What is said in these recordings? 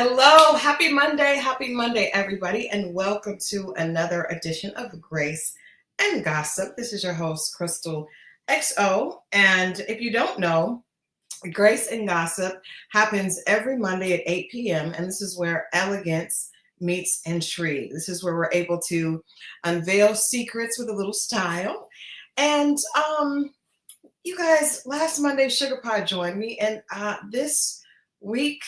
Hello, happy Monday, everybody, and welcome to another edition of Grace and Gossip. This is your host, Crystal XO. And if you don't know, Grace and Gossip happens every Monday at 8 p.m., and this is where elegance meets intrigue. This is where we're able to unveil secrets with a little style. And you guys, last Monday, Sugar Pie joined me, and this week,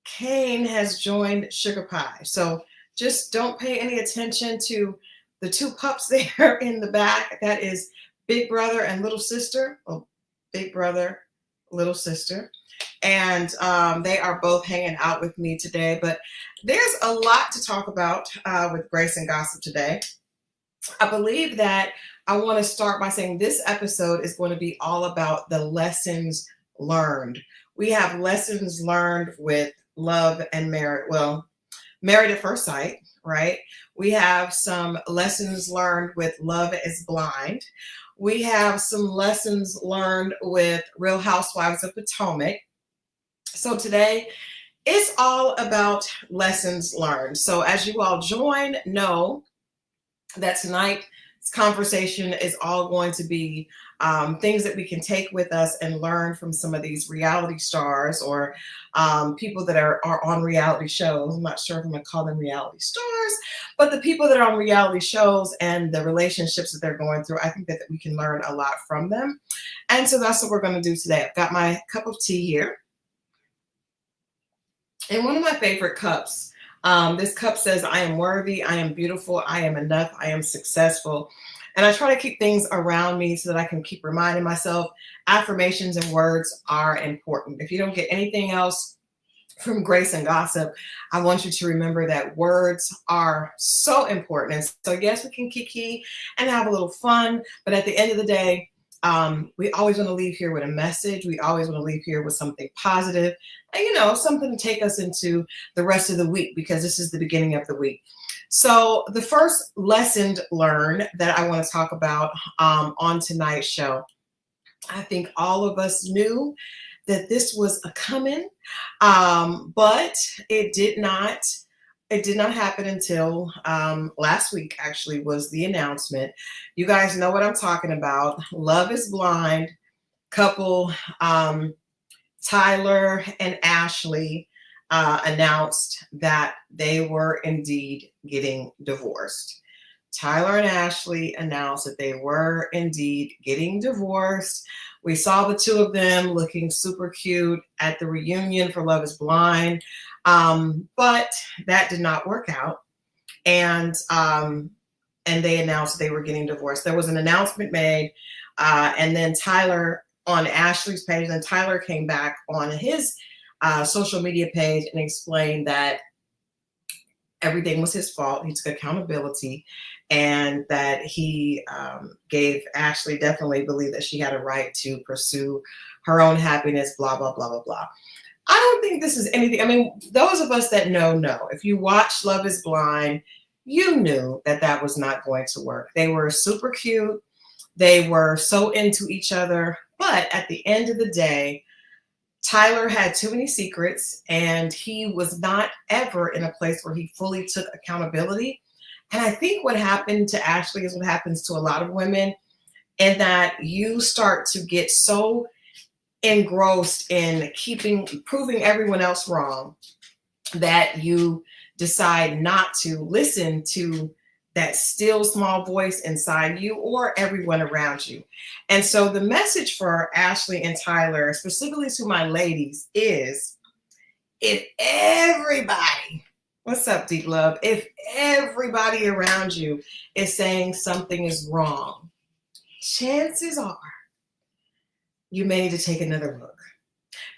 Kane has joined Sugar Pie. So just don't pay any attention to the two pups there in the back. That is Big Brother and Little Sister. Oh, Big Brother, Little Sister. And they are both hanging out with me today. But there's a lot to talk about with Grace and Gossip today. I believe that I want to start by saying this episode is going to be all about the lessons learned. We have lessons learned with love and marriage. Well, married at first sight, right? We have some lessons learned with Love is Blind. We have some lessons learned with Real Housewives of Potomac. So today it's all about lessons learned. So as you all join, know that tonight's conversation is all going to be things that we can take with us and learn from some of these reality stars or people that are on reality shows. I'm not sure if I'm going to call them reality stars, but the people that are on reality shows and the relationships that they're going through, I think that we can learn a lot from them. And so that's what we're going to do today. I've got my cup of tea here. And one of my favorite cups. This cup says, I am worthy, I am beautiful, I am enough, I am successful. And I try to keep things around me so that I can keep reminding myself affirmations and words are important. If you don't get anything else from Grace and Gossip, I want you to remember that words are so important. And so yes, we can kiki and have a little fun, but at the end of the day, we always want to leave here with a message. We always want to leave here with something positive and, something to take us into the rest of the week, because this is the beginning of the week. So the first lesson learned that I want to talk about on tonight's show, I think all of us knew that this was a coming, but it did not happen until last week, actually, was the announcement. You guys know what I'm talking about. Love is Blind couple, Tyler and Ashley, announced that they were indeed getting divorced. Tyler and Ashley announced that they were indeed getting divorced. We saw the two of them looking super cute at the reunion for Love is Blind. But that did not work out. And they announced they were getting divorced. There was an announcement made, and then Tyler on Ashley's page, and Tyler came back on his social media page and explained that everything was his fault. He took accountability, and that he gave Ashley, definitely believed that she had a right to pursue her own happiness, blah, blah, blah, blah, blah. I don't think this is anything. I mean, those of us that know. If you watch Love is Blind, you knew that that was not going to work. They were super cute. They were so into each other. But at the end of the day, Tyler had too many secrets, and he was not ever in a place where he fully took accountability. And I think what happened to Ashley is what happens to a lot of women, in that you start to get so engrossed in proving everyone else wrong that you decide not to listen to that still small voice inside you or everyone around you. And so the message for Ashley and Tyler, specifically to my ladies, is if everybody, what's up, Deep Love? If everybody around you is saying something is wrong, chances are you may need to take another look.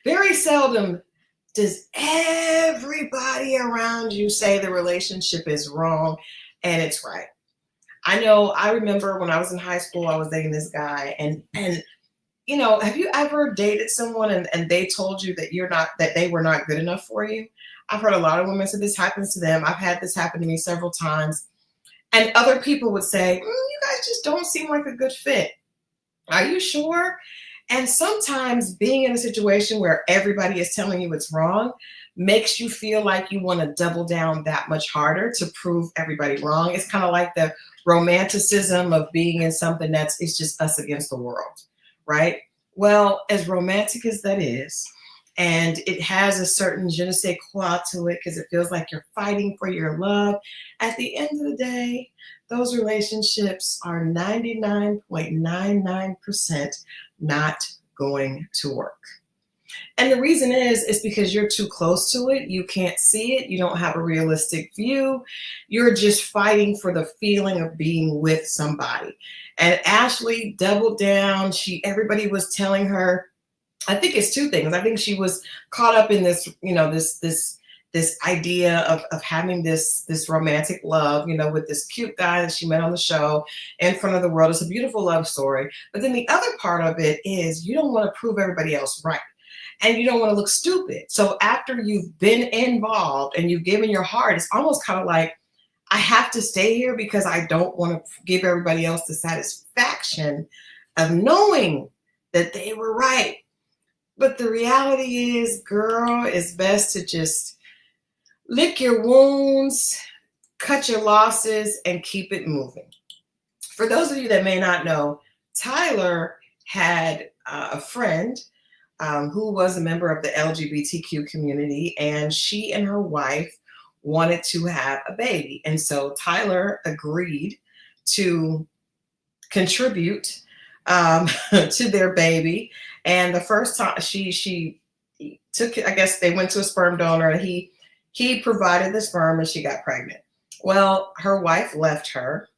Very seldom does everybody around you say the relationship is wrong and it's right. I remember when I was in high school, I was dating this guy, and have you ever dated someone and they told you that they were not good enough for you? I've heard a lot of women say this happens to them. I've had this happen to me several times. And other people would say, you guys just don't seem like a good fit. Are you sure? And sometimes being in a situation where everybody is telling you it's wrong makes you feel like you want to double down that much harder to prove everybody wrong. It's kind of like the romanticism of being in something that's it's just us against the world, right? Well, as romantic as that is, and it has a certain je ne sais quoi to it because it feels like you're fighting for your love. At the end of the day, those relationships are 99.99% not going to work. And the reason is because you're too close to it. You can't see it. You don't have a realistic view. You're just fighting for the feeling of being with somebody. And Ashley doubled down. Everybody was telling her, I think it's two things. I think she was caught up in this, this idea of having this romantic love, with this cute guy that she met on the show in front of the world. It's a beautiful love story. But then the other part of it is you don't want to prove everybody else right. And you don't want to look stupid. So after you've been involved and you've given your heart, it's almost kind of like, I have to stay here because I don't want to give everybody else the satisfaction of knowing that they were right. But the reality is, girl, it's best to just lick your wounds, cut your losses, and keep it moving. For those of you that may not know, Tyler had a friend who was a member of the LGBTQ community, and she and her wife wanted to have a baby. And so Tyler agreed to contribute to their baby. And the first time she took, I guess they went to a sperm donor, and he provided the sperm and she got pregnant. Well, her wife left her.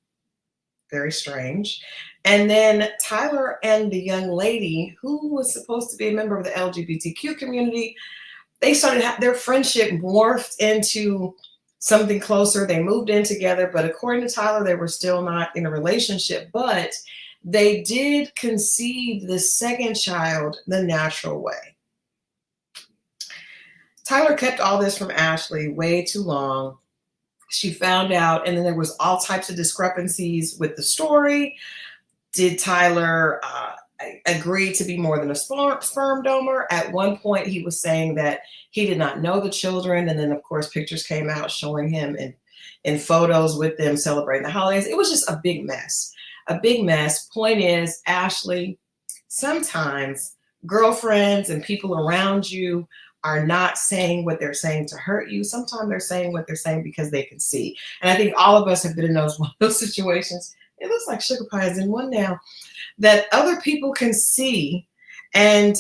Very strange. And then Tyler and the young lady who was supposed to be a member of the LGBTQ community, they started their friendship morphed into something closer. They moved in together, but according to Tyler, they were still not in a relationship, but they did conceive the second child the natural way. Tyler kept all this from Ashley way too long. She found out, and then there was all types of discrepancies with the story. Did Tyler agree to be more than a sperm donor? At one point, he was saying that he did not know the children. And then, of course, pictures came out showing him in photos with them celebrating the holidays. It was just a big mess, a big mess. Point is, Ashley, sometimes girlfriends and people around you are not saying what they're saying to hurt you. Sometimes they're saying what they're saying because they can see. And I think all of us have been in one of those situations. It looks like Sugar Pie is in one now, that other people can see, and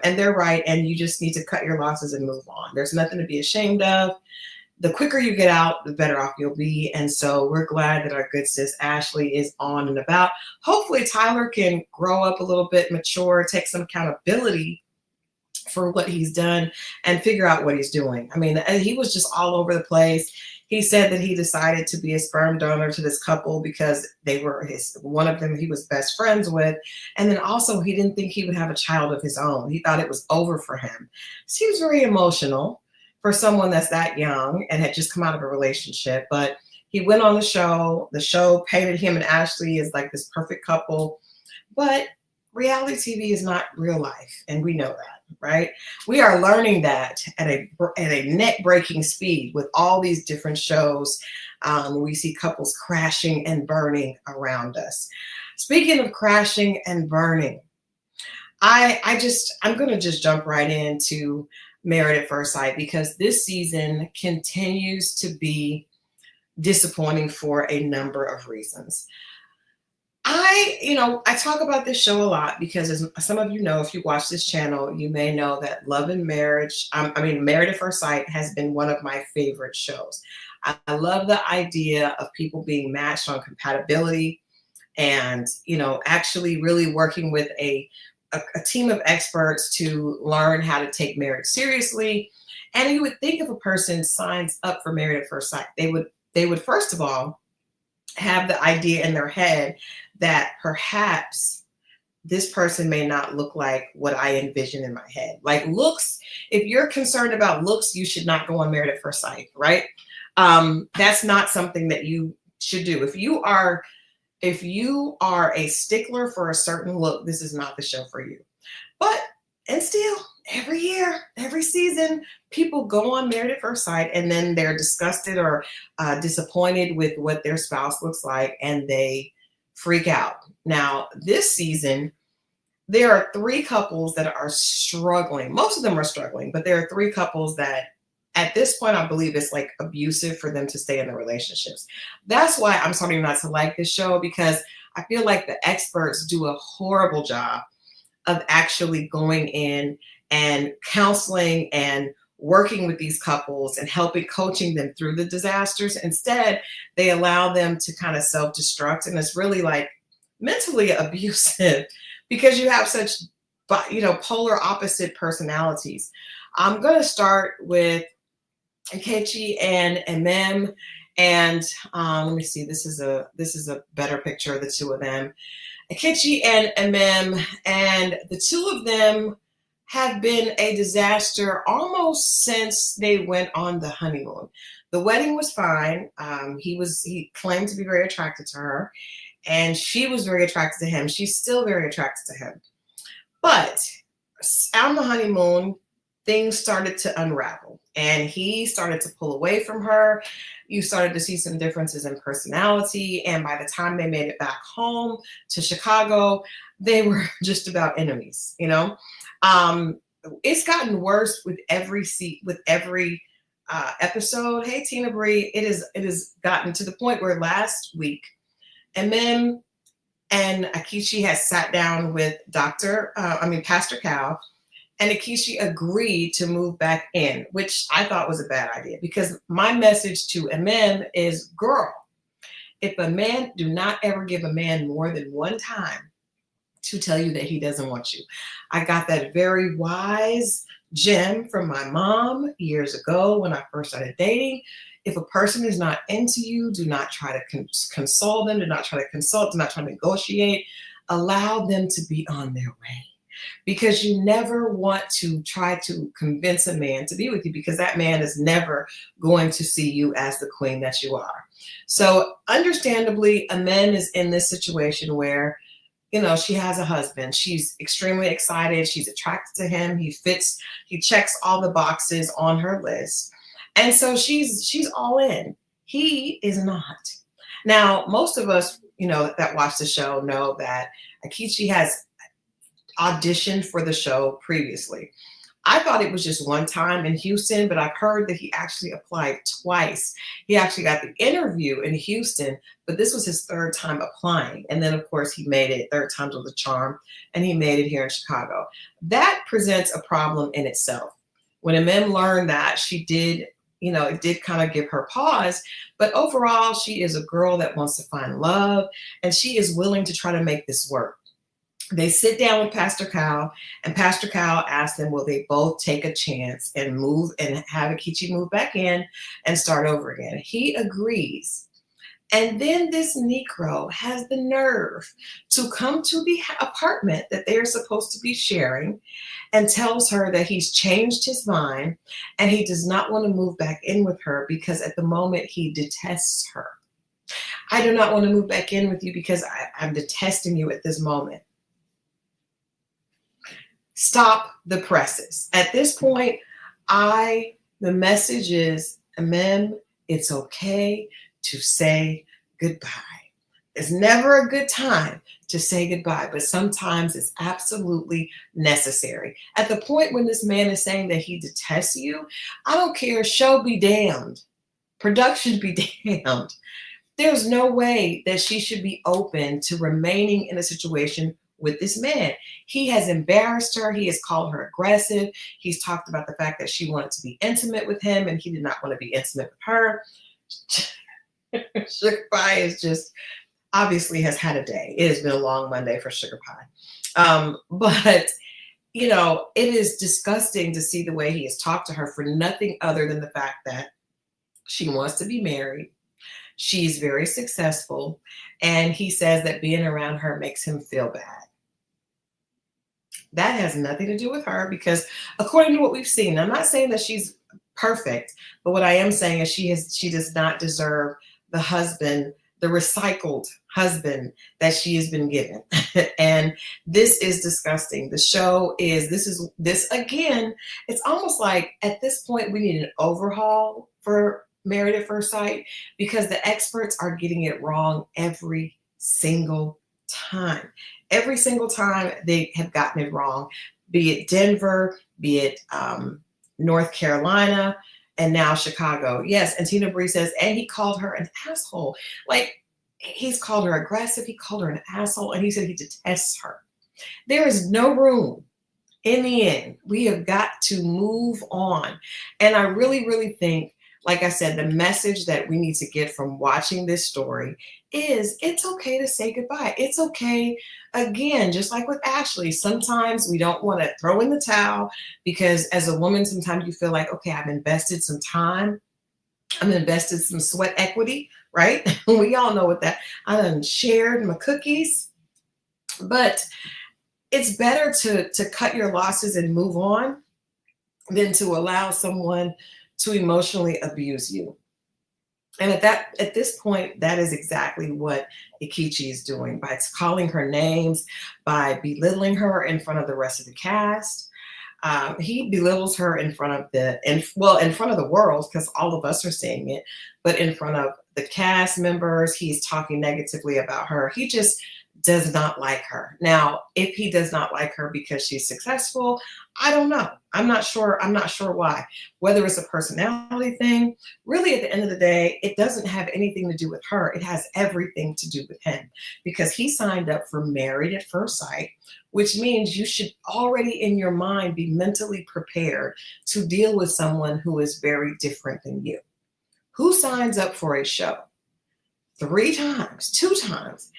they're right, and you just need to cut your losses and move on. There's nothing to be ashamed of. The quicker you get out, the better off you'll be. And so we're glad that our good sis Ashley is on and about. Hopefully Tyler can grow up a little bit, mature, take some accountability for what he's done and figure out what he's doing. I mean, he was just all over the place. He said that he decided to be a sperm donor to this couple because they were one of them he was best friends with. And then also he didn't think he would have a child of his own. He thought it was over for him. So he was very emotional for someone that's that young and had just come out of a relationship. But he went on the show. The show painted him and Ashley as like this perfect couple. But reality TV is not real life, and we know that, right? We are learning that at a neck-breaking speed with all these different shows. We see couples crashing and burning around us. Speaking of crashing and burning, I'm going to just jump right into Married at First Sight because this season continues to be disappointing for a number of reasons. I talk about this show a lot because as some of you know, if you watch this channel, you may know that Love and Marriage, Married at First Sight has been one of my favorite shows. I love the idea of people being matched on compatibility and, actually really working with a team of experts to learn how to take marriage seriously. And you would think if a person signs up for Married at First Sight, they would first of all have the idea in their head that perhaps this person may not look like what I envision in my head. Like looks, if you're concerned about looks, you should not go on Married at First Sight, right? That's not something that you should do. If you are a stickler for a certain look, this is not the show for you. And still, every year, every season, people go on Married at First Sight and then they're disgusted or disappointed with what their spouse looks like and they freak out. Now, this season, there are three couples that are struggling. Most of them are struggling, but there are three couples that at this point, I believe it's like abusive for them to stay in the relationships. That's why I'm starting not to like this show because I feel like the experts do a horrible job of actually going in and counseling and working with these couples and helping coaching them through the disasters. Instead, they allow them to kind of self-destruct, and it's really like mentally abusive because you have such polar opposite personalities. I'm going to start with Nkechi and Mem, and let me see. This is a better picture of the two of them. Nkechi and Mem, and the two of them have been a disaster almost since they went on the honeymoon. The wedding was fine. He claimed to be very attracted to her, and she was very attracted to him. She's still very attracted to him. But on the honeymoon, things started to unravel and he started to pull away from her. You started to see some differences in personality. And by the time they made it back home to Chicago, they were just about enemies, you know? It's gotten worse with every episode. Hey, Tina Bree, it has gotten to the point where last week, and then Akishi has sat down with Pastor Cal, and Akishi agreed to move back in, which I thought was a bad idea because my message to Mem is, girl, if a man, do not ever give a man more than one time to tell you that he doesn't want you. I got that very wise gem from my mom years ago when I first started dating. If a person is not into you, do not try to console them, do not try to consult, do not try to negotiate. Allow them to be on their way. Because you never want to try to convince a man to be with you because that man is never going to see you as the queen that you are. So understandably, a man is in this situation where, she has a husband. She's extremely excited. She's attracted to him. He checks all the boxes on her list. And so she's all in. He is not. Now, most of us, that watch the show know that Akichi has auditioned for the show previously. I thought it was just one time in Houston, but I've heard that he actually applied twice. He actually got the interview in Houston, but this was his third time applying. And then, of course, he made it. Third time's with a charm, and he made it here in Chicago. That presents a problem in itself. When Mem learned that, she did, it did kind of give her pause. But overall, she is a girl that wants to find love, and she is willing to try to make this work. They sit down with Pastor Cal, and Pastor Cal asks them, will they both take a chance and move and have Akichi move back in and start over again? He agrees. And then this Negro has the nerve to come to the apartment that they are supposed to be sharing and tells her that he's changed his mind and he does not want to move back in with her because at the moment he detests her. I do not want to move back in with you because I'm detesting you at this moment. Stop the presses. At this point, the message is, Mem, it's okay to say goodbye. It's never a good time to say goodbye, but sometimes it's absolutely necessary. At the point when this man is saying that he detests you, I don't care, show be damned. Production be damned. There's no way that she should be open to remaining in a situation with this man. He has embarrassed her. He has called her aggressive. He's talked about the fact that she wanted to be intimate with him and he did not want to be intimate with her. Sugar Pie is just obviously has had a day. It has been a long Monday for Sugar Pie. But it is disgusting to see the way he has talked to her for nothing other than the fact that she wants to be married. She's very successful. And he says that being around her makes him feel bad. That has nothing to do with her because according to what we've seen, I'm not saying that she's perfect, but what I am saying is she does not deserve the husband the recycled husband that she has been given. And this is disgusting. The show is, this again, it's almost like at this point we need an overhaul for Married at First Sight, because the experts are getting it wrong every single time. Every single time they have gotten it wrong, be it Denver, be it North Carolina, and now Chicago. Yes, and Tina Bree says, and he called her an asshole. Like, he's called her aggressive, he called her an asshole, and he said he detests her. There is no room. In the end, we have got to move on. And I really, really think, like I said, the message that we need to get from watching this story is it's okay to say goodbye. It's okay. Again, just like with Ashley, sometimes we don't want to throw in the towel, because as a woman, sometimes you feel like, okay, I've invested some time. I'm invested some sweat equity, right? We all know what that, I done shared my cookies, but it's better to cut your losses and move on than to allow someone to emotionally abuse you. And at this point, that is exactly what Ikichi is doing by calling her names, by belittling her in front of the rest of the cast. He belittles her in front of in front of the world, because all of us are seeing it, but in front of the cast members, he's talking negatively about her. He just does not like her. Now, if he does not like her because she's successful, I don't know. I'm not sure why. Whether it's a personality thing, really at the end of the day, it doesn't have anything to do with her. It has everything to do with him, because he signed up for Married at First Sight, which means you should already in your mind be mentally prepared to deal with someone who is very different than you. Who signs up for a show 2 times,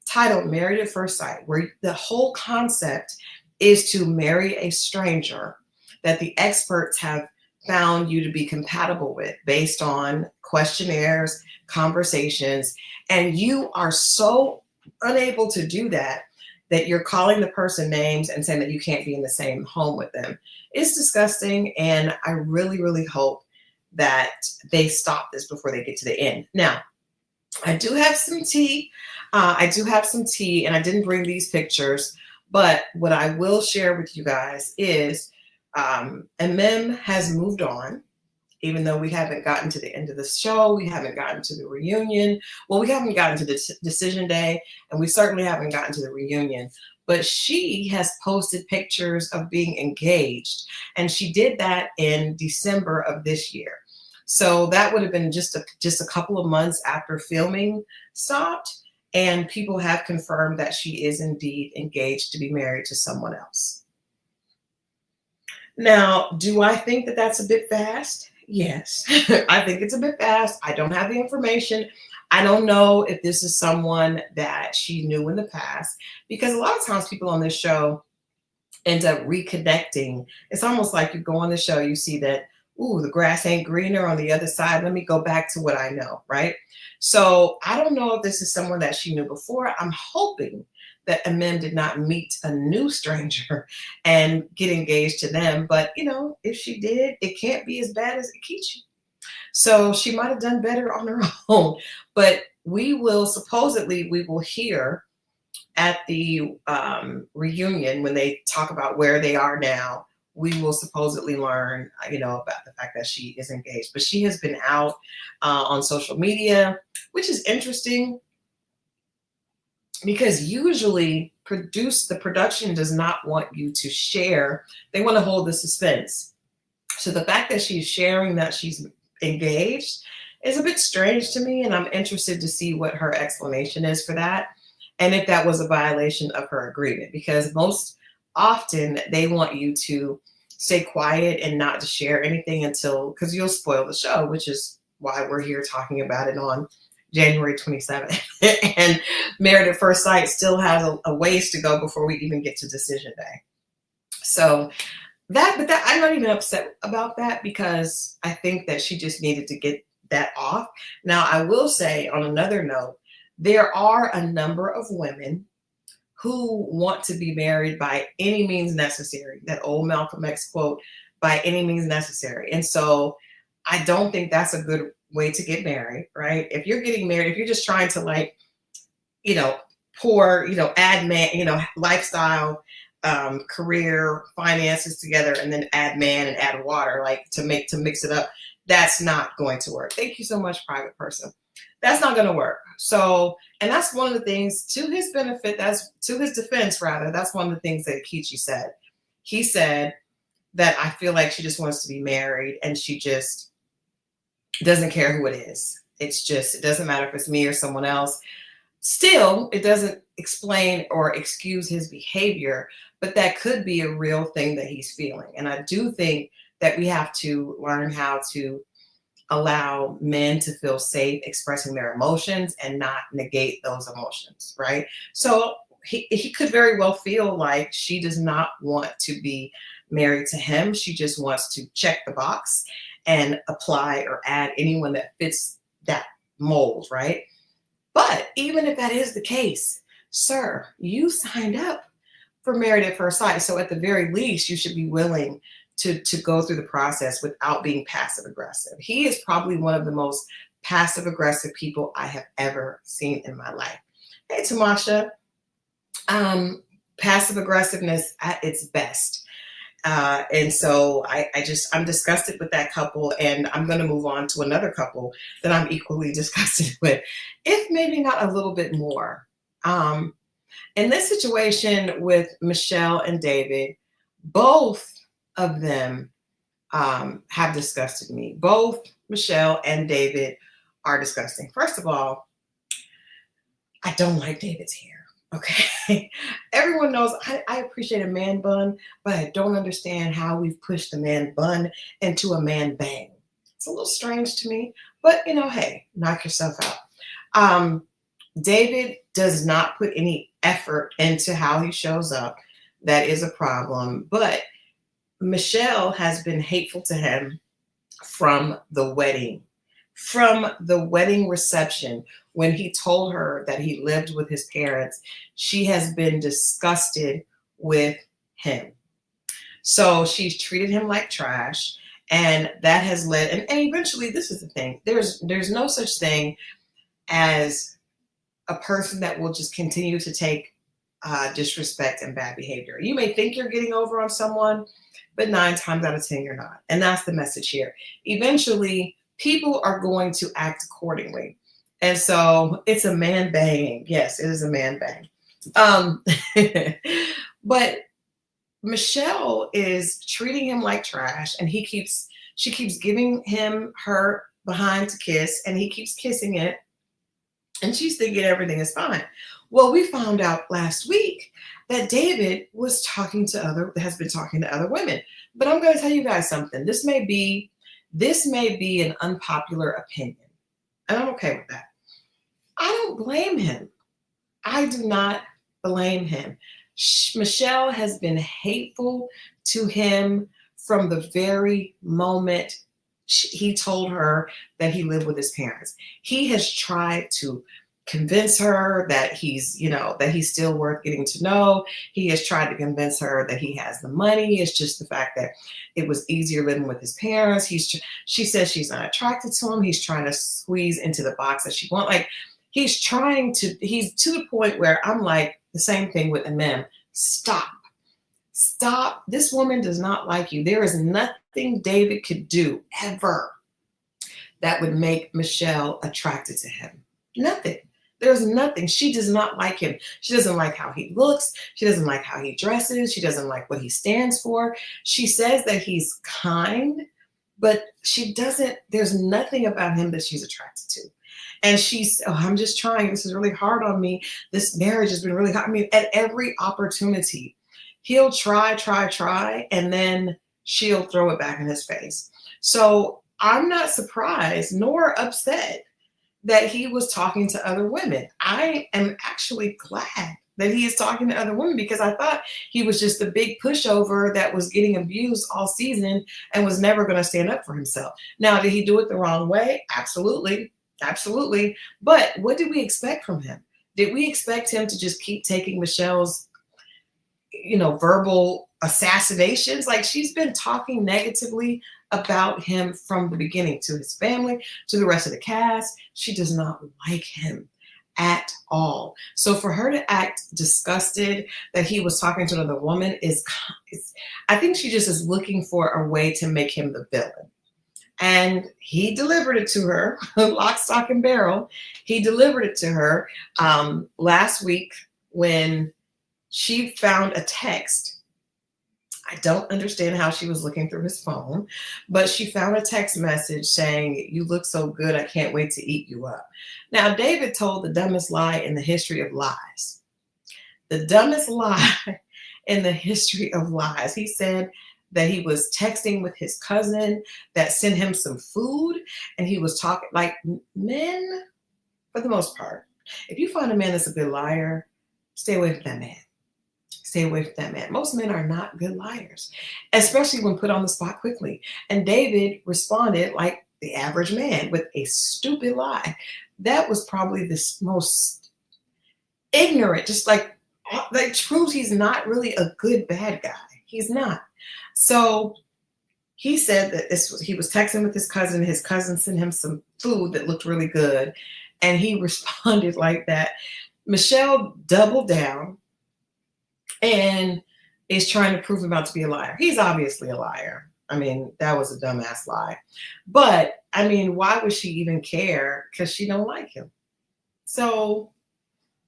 titled Married at First Sight, where the whole concept is to marry a stranger that the experts have found you to be compatible with based on questionnaires, conversations, and you are so unable to do that that you're calling the person names and saying that you can't be in the same home with them. It's disgusting, and I really, really hope that they stop this before they get to the end. Now, I do have some tea. And I didn't bring these pictures, but what I will share with you guys is MM has moved on, even though we haven't gotten to the end of the show. We haven't gotten to the reunion. Well, we haven't gotten to the decision day, and we certainly haven't gotten to the reunion. But she has posted pictures of being engaged, and she did that in December of this year. So that would have been just a couple of months after filming stopped, and people have confirmed that she is indeed engaged to be married to someone else. Now, do I think that that's a bit fast? Yes, I think it's a bit fast. I don't have the information. I don't know if this is someone that she knew in the past, because a lot of times people on this show end up reconnecting. It's almost like you go on the show, you see that, ooh, the grass ain't greener on the other side. Let me go back to what I know, right? So I don't know if this is someone that she knew before. I'm hoping that Amem did not meet a new stranger and get engaged to them. But, if she did, it can't be as bad as Akichi. So she might have done better on her own. But we will hear at the reunion, when they talk about where they are now, we will supposedly learn, about the fact that she is engaged. But she has been out on social media, which is interesting, because usually the production does not want you to share. They want to hold the suspense. So the fact that she's sharing that she's engaged is a bit strange to me, and I'm interested to see what her explanation is for that, and if that was a violation of her agreement, because most often they want you to stay quiet and not to share anything because you'll spoil the show, which is why we're here talking about it on January 27th. And Married at First Sight still has a ways to go before we even get to decision day. So I'm not even upset about that, because I think that she just needed to get that off. Now, I will say, on another note, there are a number of women who want to be married by any means necessary. That old Malcolm X quote, by any means necessary. And so I don't think that's a good way to get married, right? If you're getting married, if you're just trying to like, you know, pour, add man, lifestyle, career, finances together, and then add man and add water, like to mix it up, that's not going to work. Thank you so much, private person. That's not going to work. So, and that's one of the things to his benefit, that's to his defense, rather. That's one of the things that Kichi said. He said that I feel like she just wants to be married and she just doesn't care who it is. It's just, it doesn't matter if it's me or someone else. Still, it doesn't explain or excuse his behavior, but that could be a real thing that he's feeling. And I do think that we have to learn how to allow men to feel safe expressing their emotions and not negate those emotions, right? So he could very well feel like she does not want to be married to him. She just wants to check the box and apply or add anyone that fits that mold, right? But even if that is the case, sir, you signed up for Married at First Sight. So at the very least, you should be willing to go through the process without being passive aggressive. He is probably one of the most passive aggressive people I have ever seen in my life. Hey, Tamasha, passive aggressiveness at its best. And so I'm disgusted with that couple, and I'm going to move on to another couple that I'm equally disgusted with, if maybe not a little bit more. In this situation with Michelle and David, both of them have disgusted me. Both Michelle and David are disgusting. First of all, I don't like David's hair. Okay. Everyone knows I appreciate a man bun, but I don't understand how we've pushed the man bun into a man bang. It's a little strange to me, but hey, knock yourself out. David does not put any effort into how he shows up. That is a problem. But Michelle has been hateful to him from the wedding reception. When he told her that he lived with his parents, she has been disgusted with him. So she's treated him like trash. And that has led, and eventually, this is the thing, there's no such thing as a person that will just continue to take disrespect and bad behavior. You may think you're getting over on someone, but 9 times out of 10, you're not. And that's the message here. Eventually, people are going to act accordingly. And so it's a man bang. Yes, it is a man bang. But Michelle is treating him like trash, and she keeps giving him her behind to kiss, and he keeps kissing it. And she's thinking everything is fine. Well, we found out last week that David has been talking to other women. But I'm going to tell you guys something. This may be an unpopular opinion, and I'm okay with that. I don't blame him. I do not blame him. Michelle has been hateful to him from the very moment he told her that he lived with his parents. He has tried to convince her that he's still worth getting to know. He has tried to convince her that he has the money. It's just the fact that it was easier living with his parents. She says she's not attracted to him. He's trying to squeeze into the box that she wants. Like, he's to the point where I'm like, the same thing with Emem. Stop. This woman does not like you. There is nothing David could do ever that would make Michelle attracted to him. Nothing. There's nothing. She does not like him. She doesn't like how he looks. She doesn't like how he dresses. She doesn't like what he stands for. She says that he's kind, but there's nothing about him that she's attracted to. And I'm just trying. This is really hard on me. This marriage has been really hard. I mean, at every opportunity, he'll try, and then she'll throw it back in his face. So I'm not surprised nor upset that he was talking to other women. I am actually glad that he is talking to other women, because I thought he was just a big pushover that was getting abused all season and was never going to stand up for himself. Now, did he do it the wrong way? Absolutely. But what did we expect from him? Did we expect him to just keep taking Michelle's, verbal assassinations? Like, she's been talking negatively about him from the beginning, to his family, to the rest of the cast. She does not like him at all. So for her to act disgusted that he was talking to another woman is I think she just is looking for a way to make him the villain. And he delivered it to her, lock, stock, and barrel. He delivered it to her last week when she found a text. I don't understand how she was looking through his phone, but she found a text message saying, "You look so good, I can't wait to eat you up." Now, David told the dumbest lie in the history of lies. The dumbest lie in the history of lies. He said that he was texting with his cousin that sent him some food, and he was talking like men, for the most part. If you find a man that's a good liar, stay away from that man. Stay away from that man. Most men are not good liars, especially when put on the spot quickly. And David responded like the average man with a stupid lie. That was probably the most ignorant, just like proves he's not really a good bad guy. He's not. So he said that he was texting with his cousin. His cousin sent him some food that looked really good, and he responded like that. Michelle doubled down and is trying to prove him out to be a liar. He's obviously a liar. I mean, that was a dumbass lie. But I mean, why would she even care? Because she don't like him. So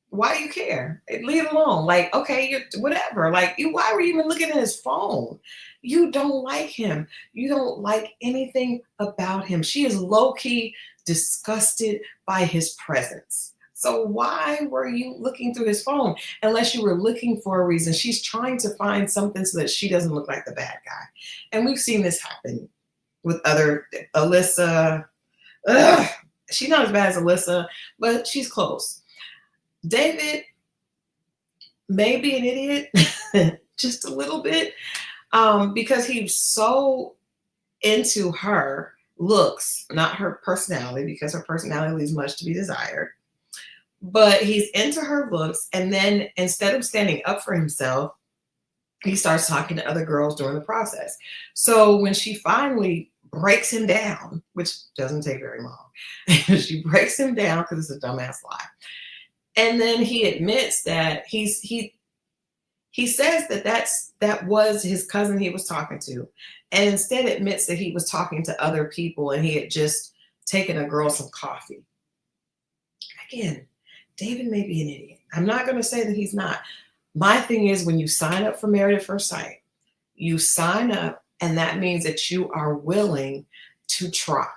why do you care? Leave it alone. Like, okay, whatever. Like, why were you even looking at his phone? You don't like him. You don't like anything about him. She is low-key disgusted by his presence. So why were you looking through his phone? Unless you were looking for a reason. She's trying to find something so that she doesn't look like the bad guy. And we've seen this happen with other Alyssa. Ugh, she's not as bad as Alyssa, but she's close. David may be an idiot, just a little bit, because he's so into her looks, not her personality, because her personality leaves much to be desired. But he's into her looks, and then instead of standing up for himself, he starts talking to other girls during the process. So when she finally breaks him down, which doesn't take very long, she breaks him down because it's a dumbass lie. And then he admits that he says that was his cousin he was talking to, and instead admits that he was talking to other people and he had just taken a girl some coffee. Again, David may be an idiot. I'm not going to say that he's not. My thing is, when you sign up for Married at First Sight, you sign up, and that means that you are willing to try.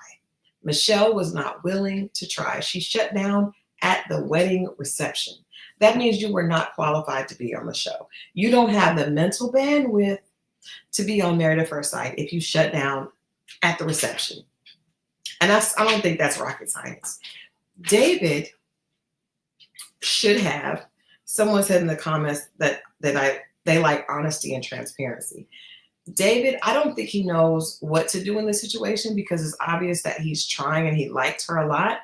Michelle was not willing to try. She shut down at the wedding reception. That means you were not qualified to be on the show. You don't have the mental bandwidth to be on Married at First Sight if you shut down at the reception. And I don't think that's rocket science. David should have, someone said in the comments that they like honesty and transparency. David, I don't think he knows what to do in this situation because it's obvious that he's trying and he liked her a lot.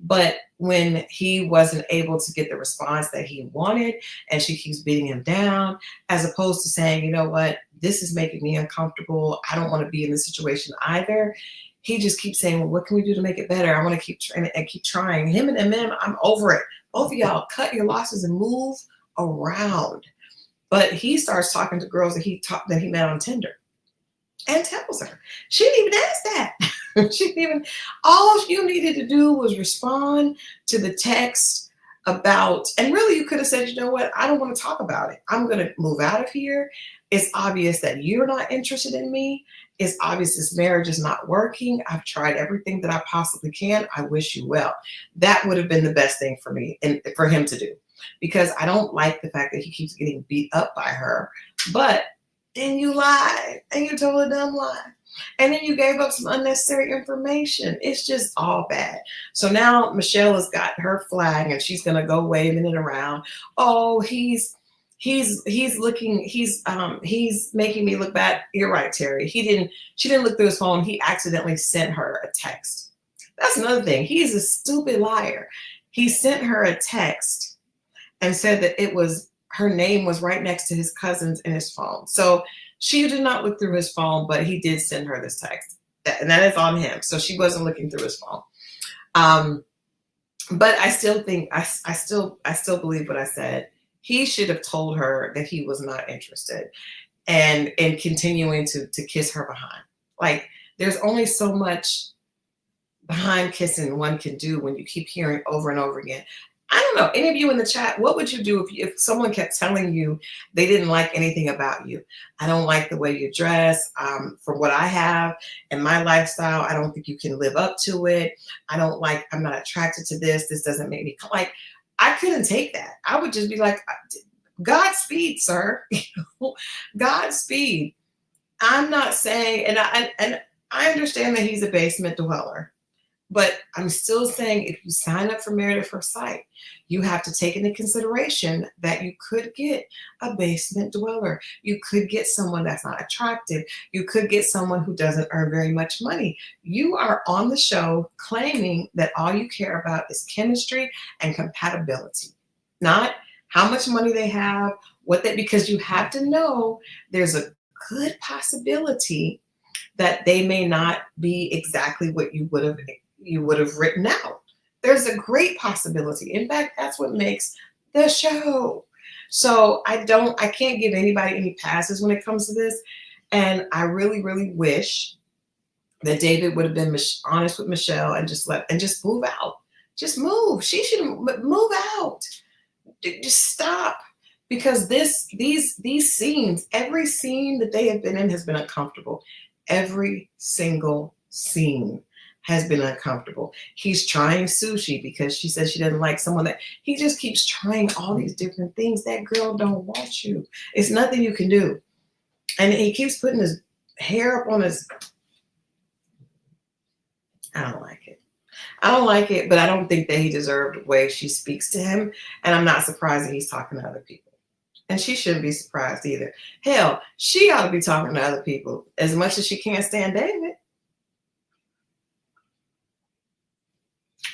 But when he wasn't able to get the response that he wanted and she keeps beating him down, as opposed to saying, you know what, this is making me uncomfortable. I don't want to be in this situation either. He just keeps saying, well, what can we do to make it better? I want to keep trying and keep trying. Him and Eminem, I'm over it. Both of y'all cut your losses and move around. But he starts talking to girls that he met on Tinder and tells her. She didn't even ask that. She didn't even, all you needed to do was respond to the text about, and really you could have said, you know what, I don't want to talk about it. I'm going to move out of here. It's obvious that you're not interested in me. It's obvious this marriage is not working. I've tried everything that I possibly can. I wish you well. That would have been the best thing for me and for him to do, because I don't like the fact that he keeps getting beat up by her. But then you lied and you told a dumb lie. And then you gave up some unnecessary information. It's just all bad. So now Michelle has got her flag and she's going to go waving it around. Oh, he's making me look bad. You're right, Terry. She didn't look through his phone. He accidentally sent her a text. That's another thing. He's a stupid liar. He sent her a text and said that her name was right next to his cousin's in his phone. So she did not look through his phone, but he did send her this text. And that is on him. So she wasn't looking through his phone. But I still think I still believe what I said. He should have told her that he was not interested, and continuing to kiss her behind. Like, there's only so much behind kissing one can do when you keep hearing over and over again. I don't know. Any of you in the chat, what would you do if someone kept telling you they didn't like anything about you? I don't like the way you dress. From what I have and my lifestyle, I don't think you can live up to it. I'm not attracted to this. This doesn't make me like, I couldn't take that. I would just be like, Godspeed, sir. Godspeed. I'm not saying, and I understand that he's a basement dweller. But I'm still saying, if you sign up for Married at First Sight, you have to take into consideration that you could get a basement dweller. You could get someone that's not attractive. You could get someone who doesn't earn very much money. You are on the show claiming that all you care about is chemistry and compatibility, not how much money they have, because you have to know there's a good possibility that they may not be exactly what you would have written out. There's a great possibility. In fact, that's what makes the show. So I can't give anybody any passes when it comes to this. And I really, really wish that David would have been honest with Michelle and just move out. Just move. She should move out. Just stop. Because these scenes, every scene that they have been in has been uncomfortable. Every single scene has been uncomfortable. He's trying sushi because she says she doesn't like someone that he just keeps trying all these different things. That girl don't want you. It's nothing you can do. And he keeps putting his hair up on his. I don't like it. I don't like it, but I don't think that he deserved the way she speaks to him. And I'm not surprised that he's talking to other people. And she shouldn't be surprised either. Hell, she ought to be talking to other people as much as she can't stand David.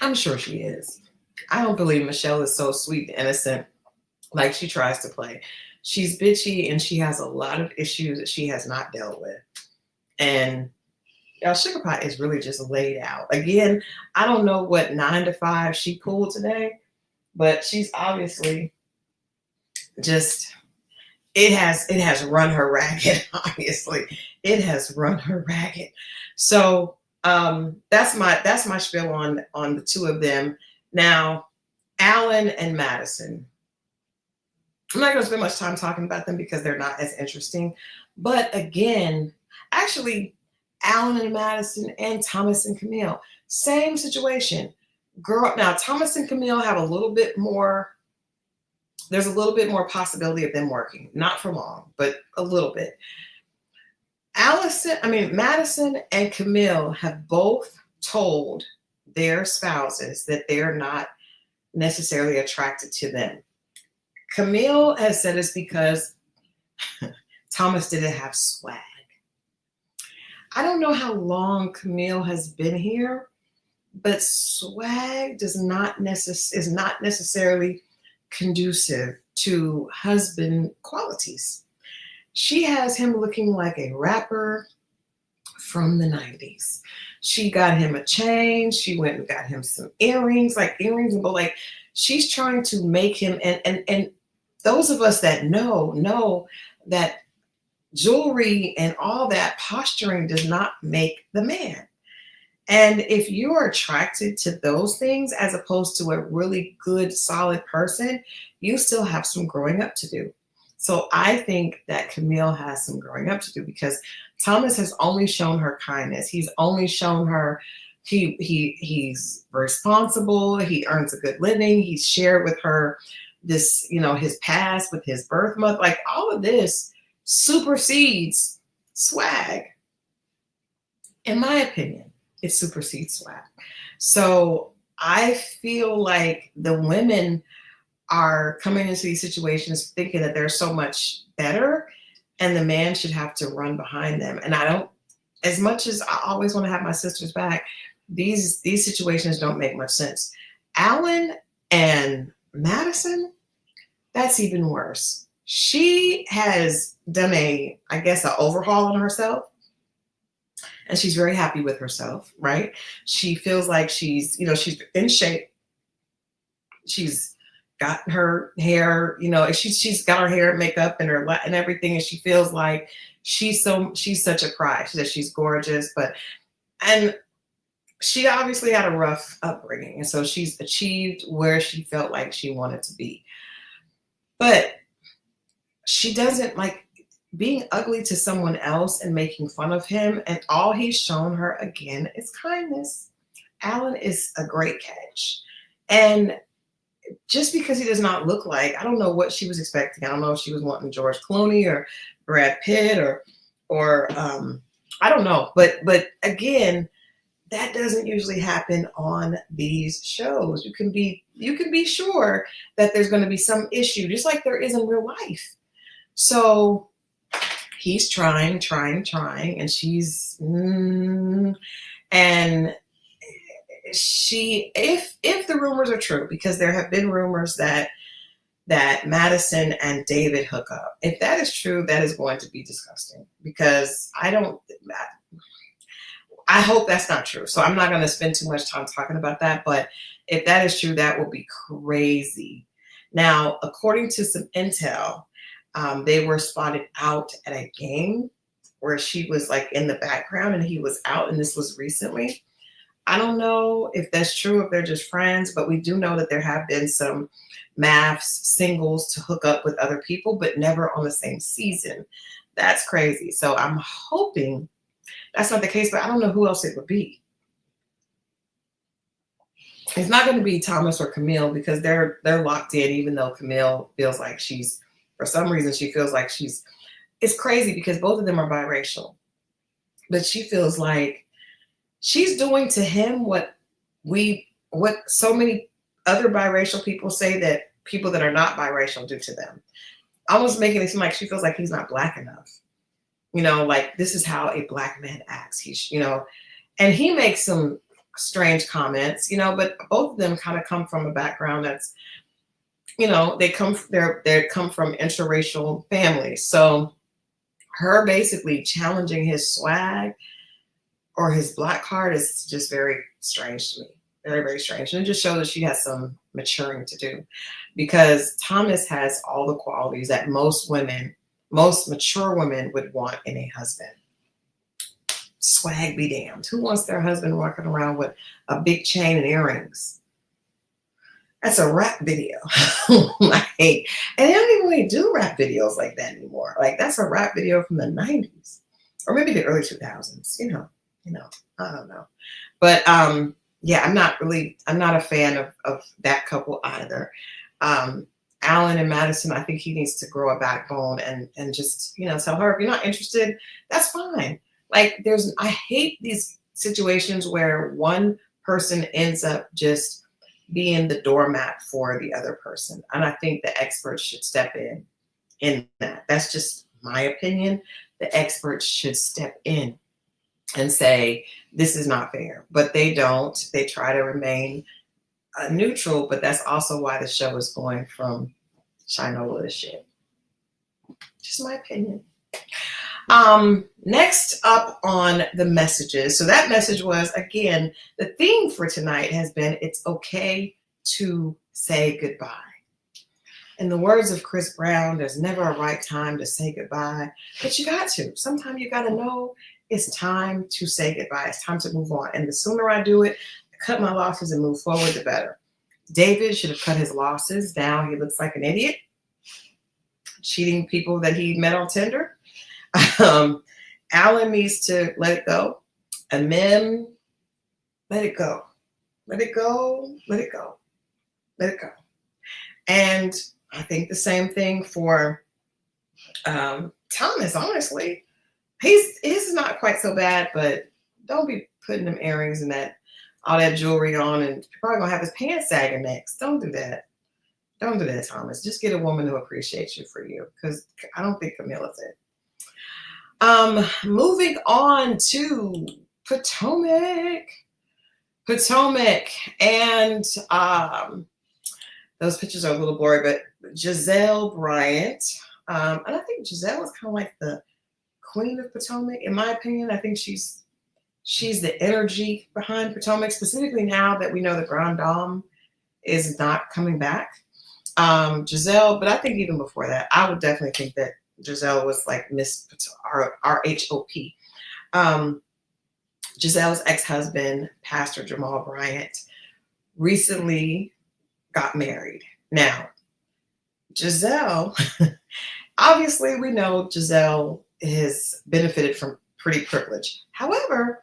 I'm sure she is. I don't believe Michelle is so sweet and innocent like she tries to play. She's bitchy and she has a lot of issues that she has not dealt with. And y'all, Sugar Pie is really just laid out. Again, I don't know what 9 to 5 she pulled today, but she's obviously just, it has run her ragged. Obviously, it has run her ragged. So that's my spiel on the two of them. Now, Alan and Madison. I'm not going to spend much time talking about them because they're not as interesting. But again, actually, Alan and Madison and Thomas and Camille, same situation. Now Thomas and Camille have a little bit more. There's a little bit more possibility of them working, not for long, but a little bit. Madison and Camille have both told their spouses that they're not necessarily attracted to them. Camille has said it's because Thomas didn't have swag. I don't know how long Camille has been here, but swag is not necessarily conducive to husband qualities. She has him looking like a rapper from the 90s. She got him a chain. She went and got him some earrings, but like she's trying to make him, and those of us that know that jewelry and all that posturing does not make the man. And if you're attracted to those things as opposed to a really good, solid person, you still have some growing up to do. So I think that Camille has some growing up to do because Thomas has only shown her kindness. He's only shown her he's responsible. He earns a good living. He's shared with her this, his past with his birth month. Like all of this supersedes swag. In my opinion, it supersedes swag. So I feel like the women are coming into these situations thinking that they're so much better and the man should have to run behind them. And I don't, as much as I always want to have my sisters back, these situations don't make much sense. Alan and Madison, that's even worse. She has done an overhaul on herself. and she's very happy with herself, right? She feels like she's, she's in shape. She's got her hair, she's got her hair and makeup and and everything, and she feels like she's such a pride. She says she's gorgeous, and she obviously had a rough upbringing, and so she's achieved where she felt like she wanted to be. But she doesn't like being ugly to someone else and making fun of him, and all he's shown her again is kindness. Alan is a great catch. And just because he does not look like, I don't know what she was expecting. I don't know if she was wanting George Clooney or Brad Pitt or I don't know. But again, that doesn't usually happen on these shows. You can be sure that there's going to be some issue, just like there is in real life. So he's trying, and she's and she, if the rumors are true, because there have been rumors that Madison and David hook up. If that is true, that is going to be disgusting, because I hope that's not true. So I'm not going to spend too much time talking about that. But if that is true, that will be crazy. Now, according to some intel, they were spotted out at a game where she was like in the background and he was out, and this was recently. I don't know if that's true, if they're just friends, but we do know that there have been some maths singles to hook up with other people, but never on the same season. That's crazy. So I'm hoping that's not the case, but I don't know who else it would be. It's not going to be Thomas or Camille, because they're locked in, even though Camille feels like for some reason, she feels like it's crazy because both of them are biracial, but she feels like she's doing to him what so many other biracial people say that people that are not biracial do to them. Almost making it seem like she feels like he's not black enough. Like this is how a black man acts. And he makes some strange comments, but both of them kind of come from a background that's, they come from interracial families. So her basically challenging his swag or his black card is just very strange to me. Very, very strange. And it just shows that she has some maturing to do, because Thomas has all the qualities that most mature women would want in a husband. Swag be damned. Who wants their husband walking around with a big chain and earrings? That's a rap video. And they don't even really do rap videos like that anymore. Like that's a rap video from the 90s or maybe the early 2000s. I don't know. But yeah, I'm not a fan of that couple either. Alan and Madison, I think he needs to grow a backbone and just, tell her, if you're not interested, that's fine. Like I hate these situations where one person ends up just being the doormat for the other person. And I think the experts should step in that. That's just my opinion. The experts should step in and say, this is not fair. But they don't. They try to remain neutral, but that's also why the show is going from Shinola to shit. Just my opinion. Next up on the messages. So that message was, again, the theme for tonight has been, it's okay to say goodbye. In the words of Chris Brown, there's never a right time to say goodbye, but you got to. Sometimes you got to know it's time to say goodbye. It's time to move on. And the sooner I do it, I cut my losses and move forward, the better. David should have cut his losses. Now he looks like an idiot, cheating people that he met on Tinder. Alan needs to let it go. And Mim, let it go. Let it go. Let it go. Let it go. And I think the same thing for Thomas, honestly. His is not quite so bad, but don't be putting them earrings and all that jewelry on, and you're probably gonna have his pants sagging next. Don't do that. Don't do that, Thomas. Just get a woman who appreciates you for you, because I don't think Camilla's it. Moving on to Potomac, and those pictures are a little blurry, but Giselle Bryant, and I think Giselle is kind of like the Queen of Potomac, in my opinion. I think she's She's the energy behind Potomac, specifically now that we know the Grand Dame is not coming back. Giselle, but I think even before that, I would definitely think that Giselle was like Miss RHOP. Um, Giselle's ex-husband, Pastor Jamal Bryant, recently got married. Now, Giselle, obviously, we know Giselle has benefited from pretty privilege. However,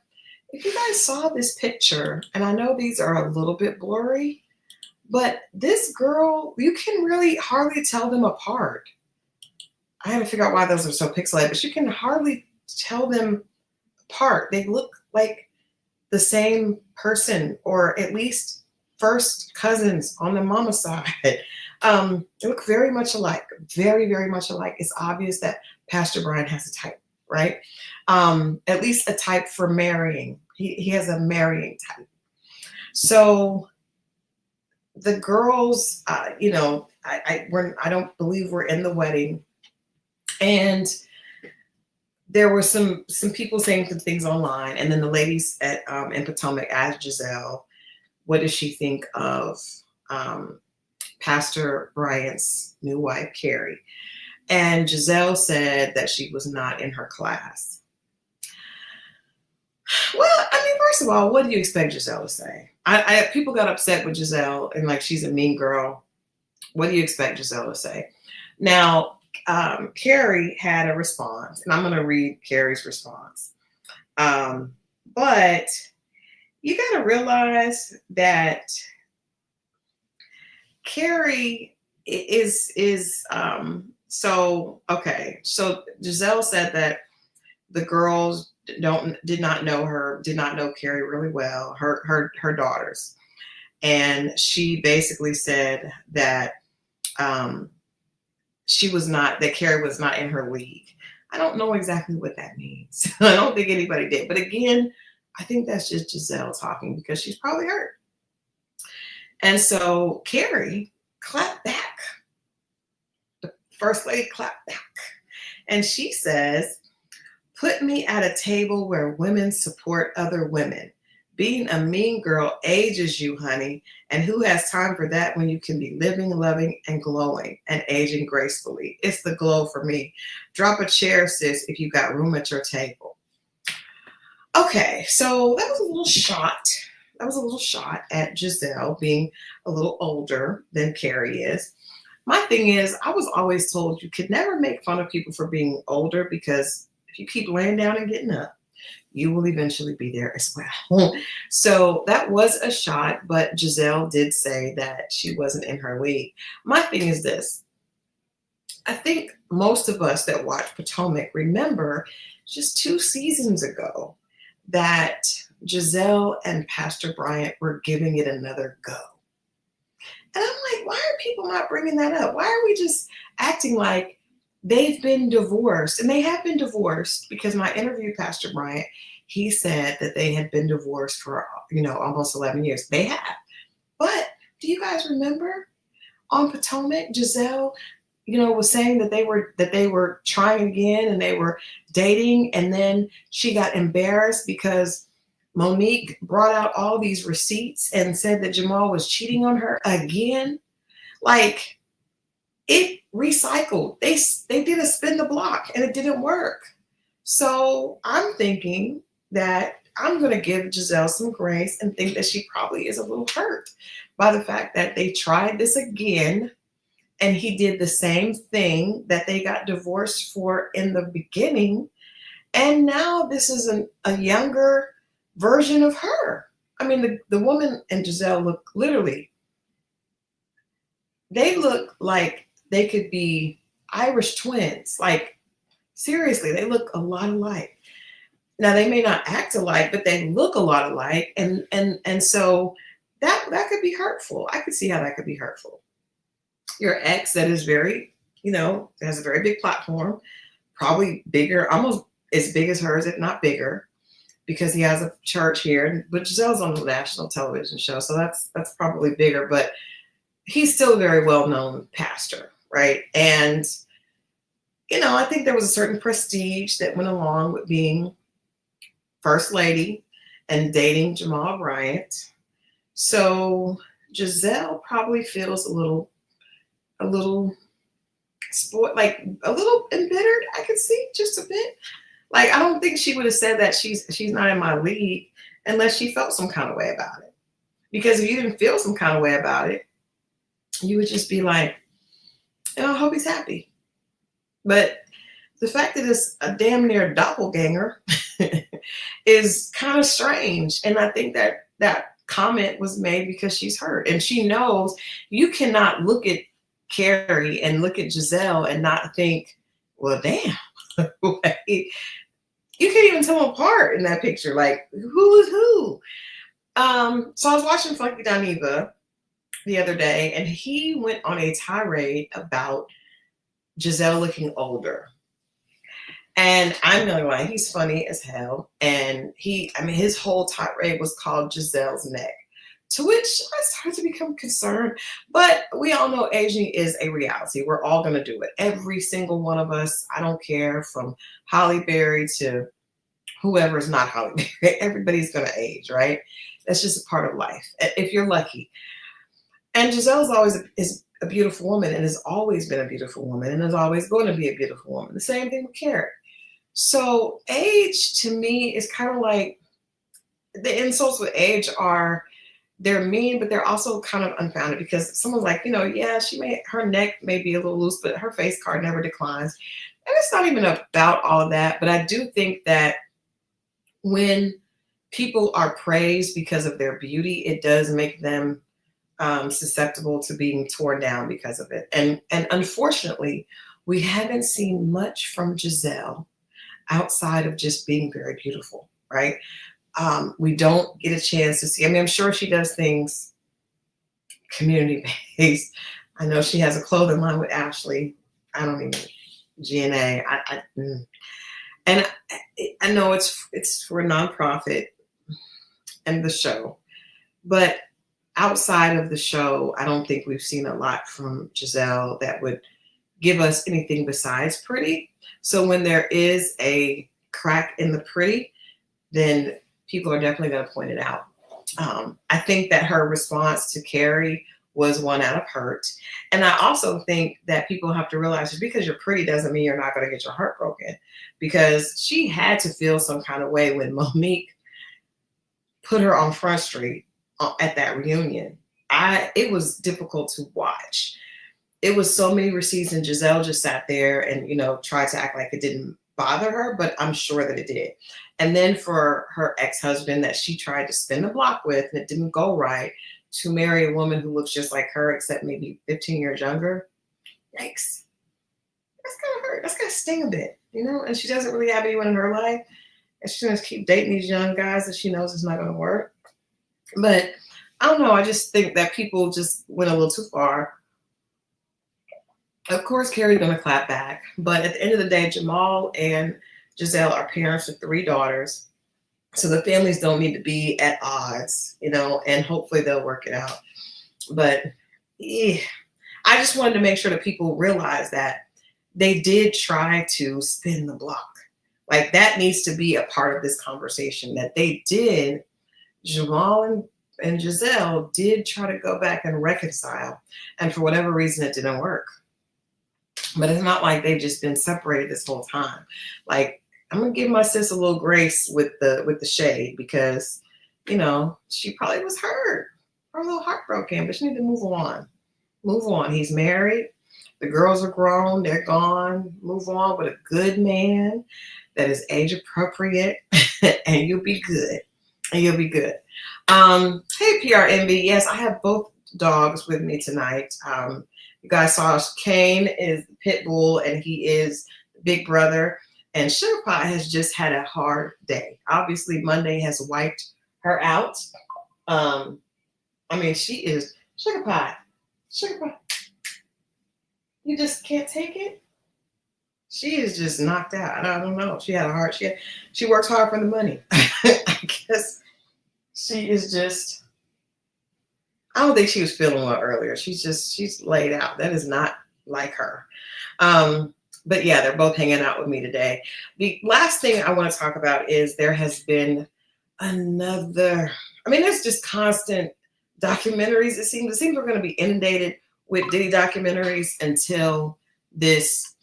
if you guys saw this picture, and I know these are a little bit blurry, but this girl, you can really hardly tell them apart. I had to figure out why those are so pixelated, but you can hardly tell them apart. They look like the same person, or at least first cousins on the mama side. They look very much alike, very, very much alike. It's obvious that Pastor Brian has a type, right? At least a type for marrying. He has a marrying type. So the girls, I don't believe we're in the wedding, and there were some people saying some things online, and then the ladies at in Potomac asked Giselle, what does she think of Pastor Bryant's new wife, Carrie? And Giselle said that she was not in her class. Well, I mean, first of all, what do you expect Giselle to say? People got upset with Giselle and like she's a mean girl. What do you expect Giselle to say? Now, Carrie had a response, and I'm going to read Carrie's response. But you got to realize that Carrie is so okay. So Giselle said that the girls did not know Carrie really well, her daughters, and she basically said that Carrie was not in her league. I don't know exactly what that means. I don't think anybody did. But again, I think that's just Giselle talking because she's probably hurt. And so Carrie clapped back. The first lady clapped back. And she says, put me at a table where women support other women. Being a mean girl ages you, honey. And who has time for that when you can be living, loving, and glowing and aging gracefully? It's the glow for me. Drop a chair, sis, if you got room at your table. Okay, so that was a little shot. That was a little shot at Giselle being a little older than Carrie is. My thing is, I was always told you could never make fun of people for being older because if you keep laying down and getting up, you will eventually be there as well. So that was a shot, but Giselle did say that she wasn't in her league. My thing is this. I think most of us that watch Potomac remember just 2 seasons ago that Giselle and Pastor Bryant were giving it another go. And I'm like, why are people not bringing that up? Why are we just acting like they've been divorced? And they have been divorced because when I interviewed Pastor Bryant, he said that they had been divorced for, almost 11 years. They have. But do you guys remember on Potomac, Giselle, was saying that they were trying again and they were dating. And then she got embarrassed because Monique brought out all these receipts and said that Jamal was cheating on her again. Like, it recycled. They did a spin the block and it didn't work. So I'm thinking that I'm going to give Giselle some grace and think that she probably is a little hurt by the fact that they tried this again and he did the same thing that they got divorced for in the beginning. And now this is a younger version of her. I mean, the woman and Giselle look they look like they could be Irish twins. Like, seriously, they look a lot alike. Now, they may not act alike, but they look a lot alike. And so that could be hurtful. I could see how that could be hurtful. Your ex that is very, has a very big platform, probably bigger, almost as big as hers, if not bigger, because he has a church here. But Giselle's on the national television show, so that's probably bigger. But he's still a very well-known pastor, right? And, I think there was a certain prestige that went along with being first lady and dating Jamal Bryant. So Giselle probably feels a little sport, like a little embittered. I could see just a bit. Like I don't think she would have said that she's not in my league unless she felt some kind of way about it. Because if you didn't feel some kind of way about it, you would just be like, I hope he's happy. But the fact that it's a damn near doppelganger is kind of strange. And I think that that comment was made because she's hurt. And she knows you cannot look at Carrie and look at Giselle and not think, well, damn. You can't even tell them apart in that picture. Like, who is who? So I was watching Funky Dineva the other day, and he went on a tirade about Giselle looking older. And I'm not gonna lie, he's funny as hell. And his whole tirade was called Giselle's neck, to which I started to become concerned. But we all know aging is a reality. We're all gonna do it. Every single one of us. I don't care, from Holly Berry to whoever is not Holly Berry. Everybody's gonna age, right? That's just a part of life, if you're lucky. And Giselle is a beautiful woman, and has always been a beautiful woman, and is always going to be a beautiful woman. The same thing with Carrie. So age to me is kind of like, the insults with age are, they're mean, but they're also kind of unfounded, because someone's like, yeah, her neck may be a little loose, but her face card never declines. And it's not even about all of that. But I do think that when people are praised because of their beauty, it does make them susceptible to being torn down because of it. And unfortunately, we haven't seen much from Giselle outside of just being very beautiful, right? We don't get a chance to see. I'm sure she does things community based. I know she has a clothing line with Ashley. I don't even GNA. And I know it's for a nonprofit and the show, but outside of the show, I don't think we've seen a lot from Giselle that would give us anything besides pretty. So when there is a crack in the pretty, then people are definitely going to point it out. I think that her response to Carrie was one out of hurt. And I also think that people have to realize, just because you're pretty doesn't mean you're not going to get your heart broken, because she had to feel some kind of way when Monique put her on Front Street at that reunion. It was difficult to watch. It was so many receipts, and Giselle just sat there and, tried to act like it didn't bother her, but I'm sure that it did. And then for her ex-husband that she tried to spin the block with, and it didn't go right, to marry a woman who looks just like her, except maybe 15 years younger. Yikes. That's going to hurt. That's going to sting a bit, and she doesn't really have anyone in her life. And she's going to keep dating these young guys that she knows is not going to work. But I don't know. I just think that people just went a little too far. Of course, Carrie's going to clap back. But at the end of the day, Jamal and Giselle are parents of 3 daughters. So the families don't need to be at odds, and hopefully they'll work it out. But I just wanted to make sure that people realize that they did try to spin the block. Like, that needs to be a part of this conversation, that they did. Jamal and Giselle did try to go back and reconcile. And for whatever reason, it didn't work. But it's not like they've just been separated this whole time. Like, I'm gonna give my sis a little grace with the shade, because, she probably was hurt or a little heartbroken, but she need to move on. Move on. He's married. The girls are grown. They're gone. Move on with a good man that is age appropriate, and you'll be good. And you'll be good. Hey, PRMB. Yes, I have both dogs with me tonight. You guys saw Kane is the pit bull, and he is the big brother. And Sugar Pie has just had a hard day. Obviously, Monday has wiped her out. She is Sugar Pie. Sugar Pie. You just can't take it? She is just knocked out. I don't know. She had a hard, she works hard for the money. I guess she is just, I don't think she was feeling well earlier. She's laid out. That is not like her. But yeah, they're both hanging out with me today. The last thing I want to talk about is there has been another. I mean, there's just constant documentaries. It seems we're going to be inundated with Diddy documentaries until this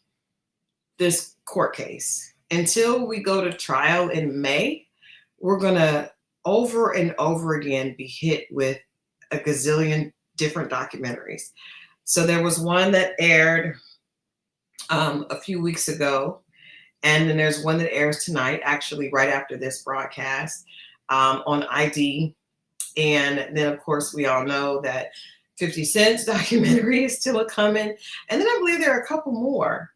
court case. Until we go to trial in May, we're going to over and over again be hit with a gazillion different documentaries. So there was one that aired a few weeks ago, and then there's one that airs tonight, actually right after this broadcast, on ID. And then, of course, we all know that 50 Cent's documentary is still a coming. And then I believe there are a couple more,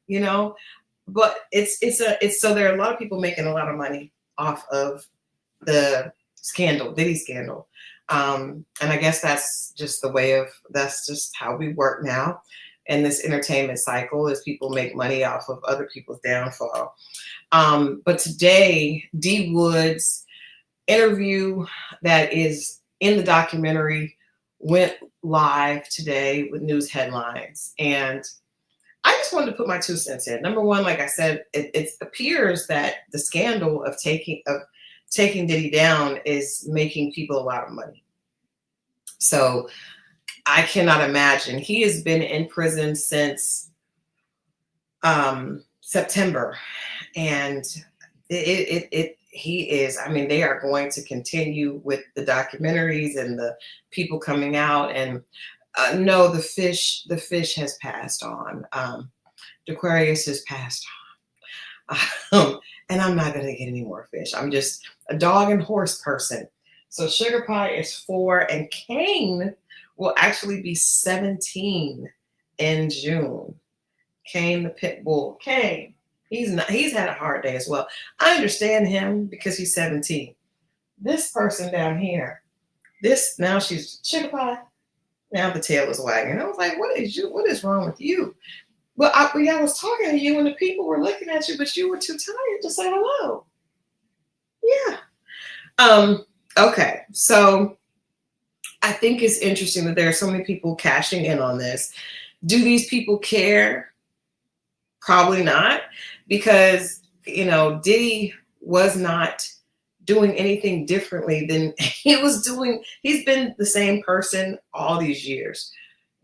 but it's so there are a lot of people making a lot of money off of the scandal, Diddy scandal. And I guess that's just that's just how we work now. And this entertainment cycle is people make money off of other people's downfall. But today, D Wood's interview that is in the documentary went live today with news headlines. And I just wanted to put my 2 cents in. Number one, like I said, it appears that the scandal of taking Diddy down is making people a lot of money. So I cannot imagine. He has been in prison since September, and he is. I mean, they are going to continue with the documentaries and the people coming out. And no, the fish has passed on. Aquarius has passed on, and I'm not going to get any more fish. I'm just a dog and horse person. So Sugar Pie is 4, and Kane will actually be 17 in June. Kane the pit bull. Kane, he's had a hard day as well. I understand him because he's 17. This person down here, now she's Sugar Pie. Now the tail is wagging. I was like, what is wrong with you? Well, I was talking to you and the people were looking at you, but you were too tired to say hello. Yeah. Okay. So I think it's interesting that there are so many people cashing in on this. Do these people care? Probably not, because, Diddy was not doing anything differently than he was doing. He's been the same person all these years.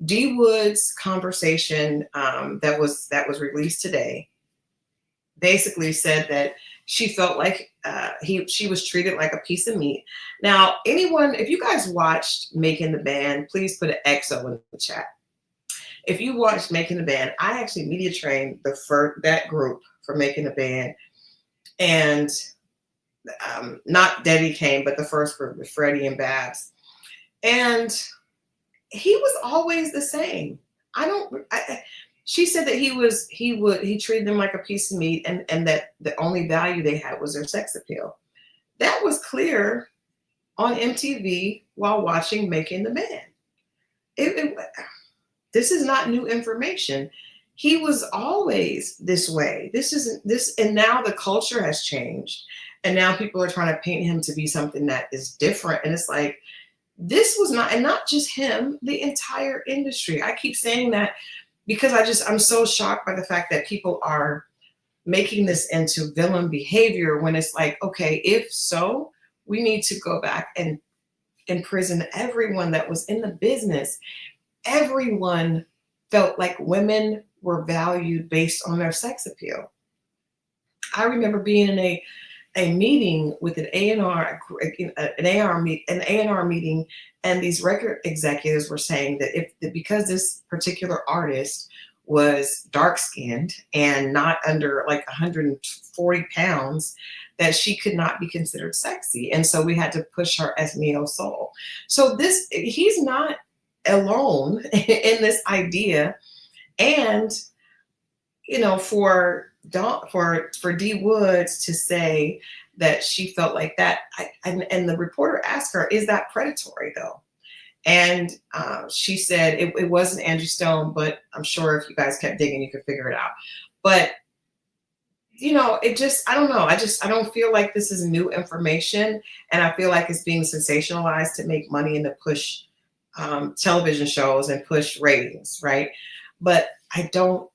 D Wood's conversation that was released today basically said that she felt like she was treated like a piece of meat. Now, if you guys watched Making the Band, please put an XO in the chat. If you watched Making the Band, I actually media trained that group for Making the Band, and not Debbie came, but the first group with Freddie and Babs, and he was always the same. She said that he treated them like a piece of meat, and that the only value they had was their sex appeal. That was clear on MTV while watching Making the Band. This is not new information. He was always this way. And now the culture has changed, and now people are trying to paint him to be something that is different. And it's like, this was not, and not just him, the entire industry. I keep saying that because I'm so shocked by the fact that people are making this into villain behavior when it's like, okay, if so, we need to go back and imprison everyone that was in the business. Everyone felt like women were valued based on their sex appeal. I remember being in a meeting with an A&R meeting, and these record executives were saying that because this particular artist was dark-skinned and not under like 140 pounds, that she could not be considered sexy. And so we had to push her as neo soul. So he's not alone in this idea. And for D Woods to say that she felt like that, and the reporter asked her, is that predatory though? And she said it wasn't Angie Stone, but I'm sure if you guys kept digging you could figure it out. But I don't know. I don't feel like this is new information, and I feel like it's being sensationalized to make money and to push television shows and push ratings, right? But I don't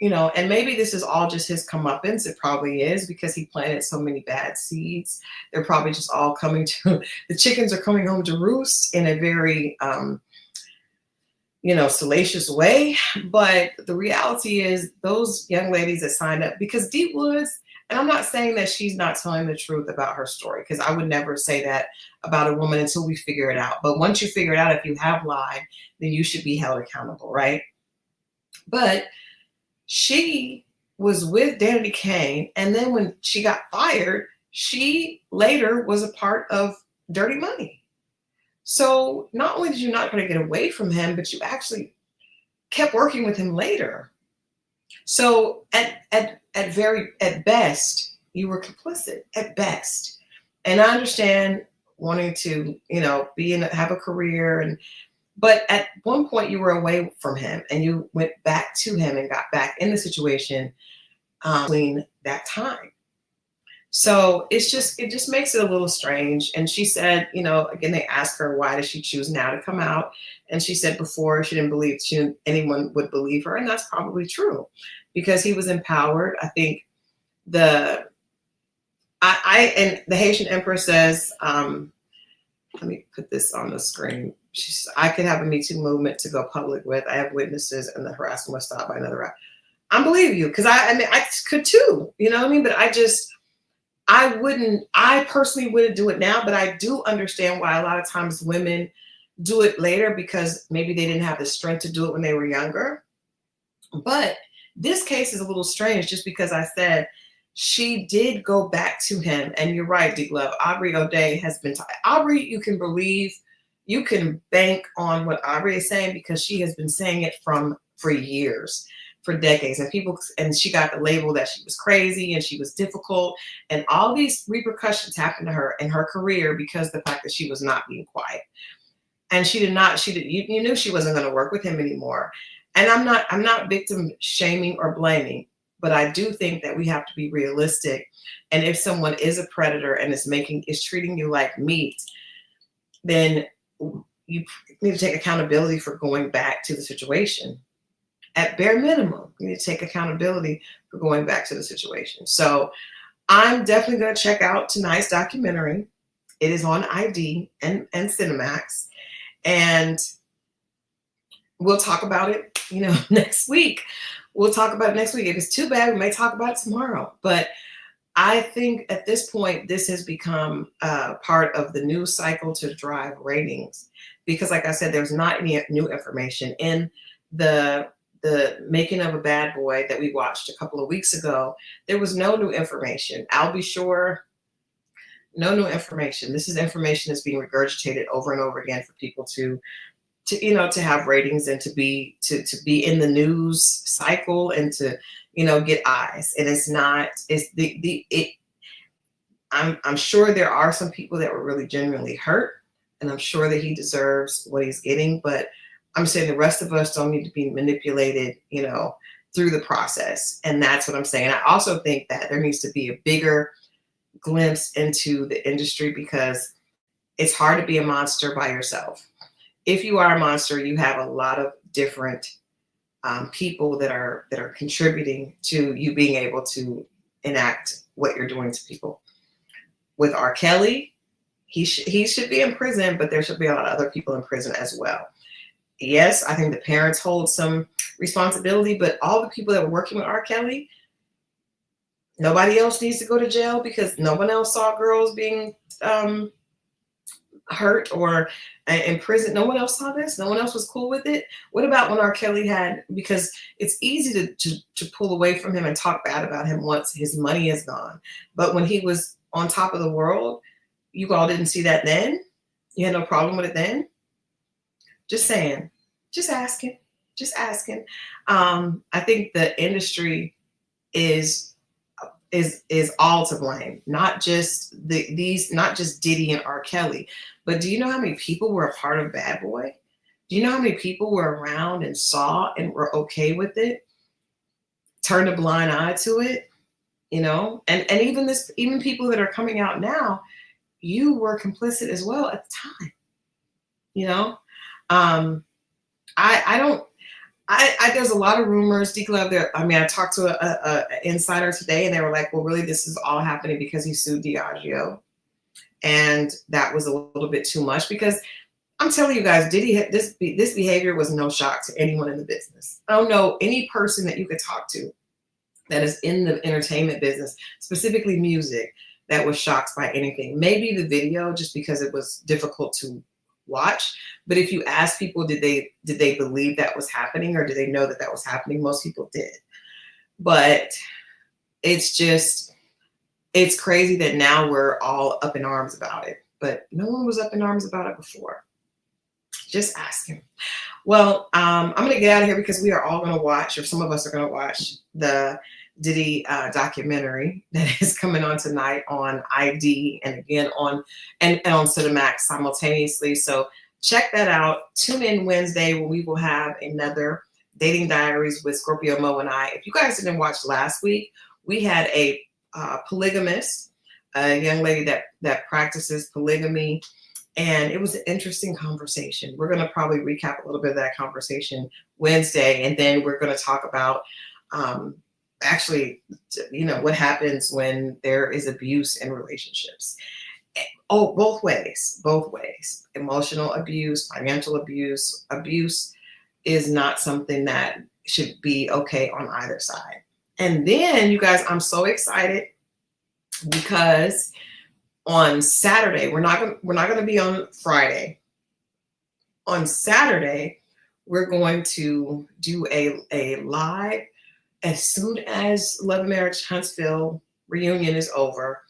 and maybe this is all just his comeuppance. It probably is, because he planted so many bad seeds. They're probably just all coming to, the chickens are coming home to roost in a very, salacious way. But the reality is, those young ladies that signed up, because Deep Woods, and I'm not saying that she's not telling the truth about her story, because I would never say that about a woman until we figure it out. But once you figure it out, if you have lied, then you should be held accountable, right? But she was with Danity Kane, and then when she got fired, she later was a part of Dirty Money. So not only did you not going to get away from him, but you actually kept working with him later. So at best, you were complicit at best. And I understand wanting to, have a career, but at one point you were away from him, and you went back to him and got back in the situation between that time. So it just makes it a little strange. And she said, again, they asked her, why does she choose now to come out? And she said before she didn't believe anyone would believe her. And that's probably true, because he was empowered. I think and the Haitian Empress says, let me put this on the screen. I could have a Me Too movement to go public with. I have witnesses, and the harassment was stopped by another. I believe you, because I could too. You know what I mean? But I personally wouldn't do it now, but I do understand why a lot of times women do it later, because maybe they didn't have the strength to do it when they were younger. But this case is a little strange, just because I said she did go back to him. And you're right, Deep Love. Aubrey O'Day has been Aubrey, you can bank on what Aubrey is saying, because she has been saying it for years, for decades. And she got the label that she was crazy and she was difficult, and all these repercussions happened to her in her career because of the fact that she was not being quiet. And you knew she wasn't going to work with him anymore. And I'm not victim shaming or blaming, but I do think that we have to be realistic. And if someone is a predator and is treating you like meat, then you need to take accountability for going back to the situation. At bare minimum, you need to take accountability for going back to the situation. So I'm definitely going to check out tonight's documentary. It is on ID and Cinemax. And we'll talk about it, next week. We'll talk about it next week. If it's too bad, we may talk about it tomorrow. But I think at this point, this has become part of the news cycle to drive ratings. Because like I said, there's not any new information. In the Making of a Bad Boy that we watched a couple of weeks ago, there was no new information. I'll be sure, no new information. This is information that's being regurgitated over and over again for people to have ratings, and to be in the news cycle, and to get eyes. And I'm sure there are some people that were really genuinely hurt, and I'm sure that he deserves what he's getting, but I'm saying the rest of us don't need to be manipulated, through the process. And that's what I'm saying. I also think that there needs to be a bigger glimpse into the industry, because it's hard to be a monster by yourself. If you are a monster, you have a lot of different people that are contributing to you being able to enact what you're doing to people. With R. Kelly, he should be in prison, but there should be a lot of other people in prison as well. Yes, I think the parents hold some responsibility, but all the people that were working with R. Kelly, nobody else needs to go to jail, because no one else saw girls being hurt or in prison. No one else saw this. No one else was cool with it. What about when R. Kelly because it's easy to pull away from him and talk bad about him once his money is gone. But when he was on top of the world, you all didn't see that then? You had no problem with it then? Just saying, just asking. I think the industry is all to blame, not just not just Diddy and R. Kelly, but do you know how many people were a part of Bad Boy? Do you know how many people were around and saw and were okay with it, turned a blind eye to it, and even people that are coming out now, you were complicit as well at the time, I don't, There's a lot of rumors. Declare there. I mean, I talked to a insider today, and they were like, "Well, really, this is all happening because he sued Diageo, and that was a little bit too much." Because I'm telling you guys, Diddy this behavior was no shock to anyone in the business. I don't know any person that you could talk to that is in the entertainment business, specifically music, that was shocked by anything. Maybe the video, just because it was difficult to watch. But if you ask people, did they believe that was happening, or did they know that that was happening? Most people did. But it's crazy that now we're all up in arms about it. But no one was up in arms about it before. Just ask him. Well, I'm going to get out of here because we are all going to watch, or some of us are going to watch, the Diddy documentary that is coming on tonight on ID, and again on and on Cinemax simultaneously. So check that out. Tune in Wednesday when we will have another Dating Diaries with Scorpio Mo and I. If you guys didn't watch last week, we had a polygamist, a young lady that practices polygamy. And it was an interesting conversation. We're going to probably recap a little bit of that conversation Wednesday. And then we're going to talk about actually, what happens when there is abuse in relationships. Oh, both ways. Emotional abuse, financial abuse. Abuse is not something that should be okay on either side. And then, you guys, I'm so excited because on Saturday, we're not going to be on Friday. On Saturday, we're going to do a live as soon as Love and Marriage Huntsville reunion is over.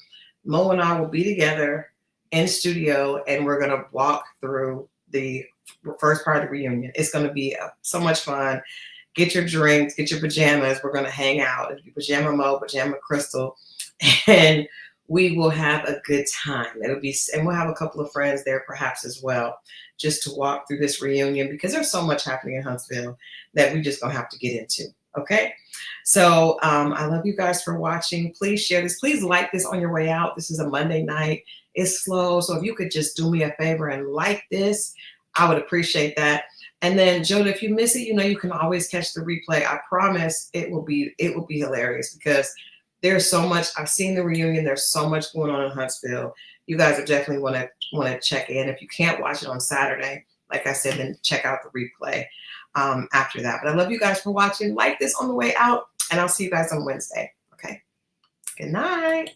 Mo and I will be together in studio, and we're going to walk through the first part of the reunion. It's going to be so much fun. Get your drinks, get your pajamas. We're going to hang out. It'll be Pajama Mo, Pajama Crystal, and we will have a good time. And we'll have a couple of friends there perhaps as well, just to walk through this reunion, because there's so much happening in Huntsville that we just gonna have to get into. Okay. So I love you guys for watching. Please share this. Please like this on your way out. This is a Monday night. It's slow. So if you could just do me a favor and like this, I would appreciate that. And then, Jonah, if you miss it, you can always catch the replay. I promise it will be hilarious, because there's so much. I've seen the reunion. There's so much going on in Huntsville. You guys are definitely want to check in. If you can't watch it on Saturday, like I said, then check out the replay after that. But I love you guys for watching. Like this on the way out, and I'll see you guys on Wednesday. Okay. Good night.